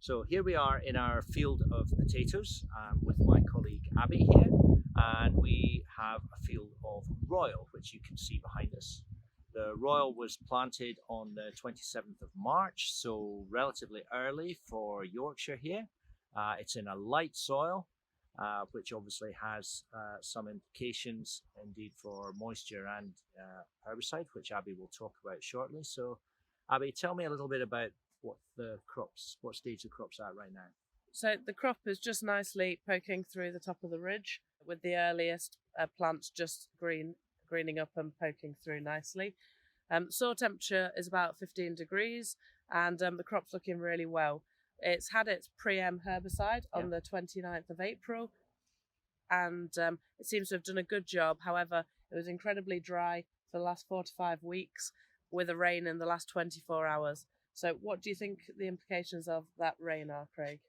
So here we are in our field of potatoes with my colleague Abi here, and we have a field of royal, which you can see behind us. The royal was planted on the 27th of March, so relatively early for Yorkshire here. It's in a light soil, which obviously has some implications indeed for moisture and herbicide, which Abi will talk about shortly. So Abi, tell me a little bit about what stage the crop's at right now. So the crop is just nicely poking through the top of the ridge, with the earliest plants just greening up and poking through nicely. Soil temperature is about 15 degrees, and the crop's looking really well. It's had its pre-em herbicide on the 29th of April, and it seems to have done a good job. However, it was incredibly dry for the last 4 to 5 weeks, with a rain in the last 24 hours. So what do you think the implications of that rain are, Craig?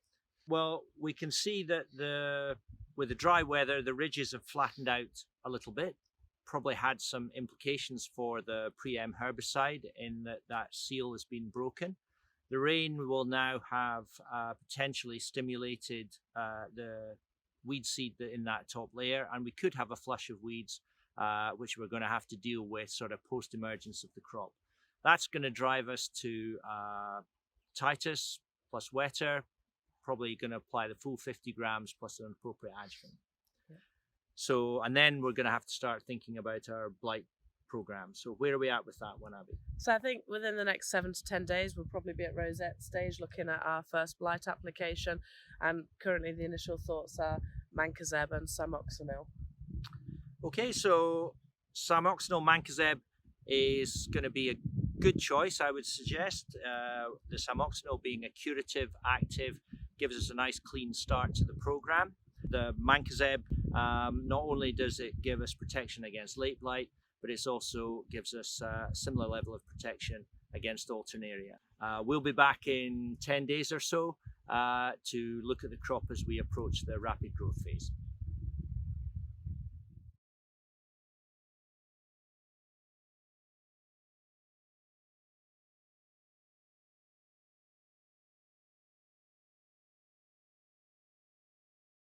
Well, we can see that with the dry weather, the ridges have flattened out a little bit. Probably had some implications for the pre-em herbicide in that seal has been broken. The rain will now have potentially stimulated the weed seed in that top layer, and we could have a flush of weeds, which we're going to have to deal with sort of post-emergence of the crop. That's going to drive us to Titus plus wetter, probably going to apply the full 50 grams plus an appropriate adjuvant. Yeah. So, and then we're going to have to start thinking about our blight program. So where are we at with that one, Abi? So I think within the next 7 to 10 days, we'll probably be at rosette stage looking at our first blight application. And currently the initial thoughts are mancozeb and cymoxanil. Okay, so cymoxanil mancozeb is going to be a good choice, I would suggest. The cymoxanil being a curative active gives us a nice clean start to the program. The mancozeb, not only does it give us protection against late blight, but it also gives us a similar level of protection against alternaria. We'll be back in 10 days or so to look at the crop as we approach the rapid growth phase.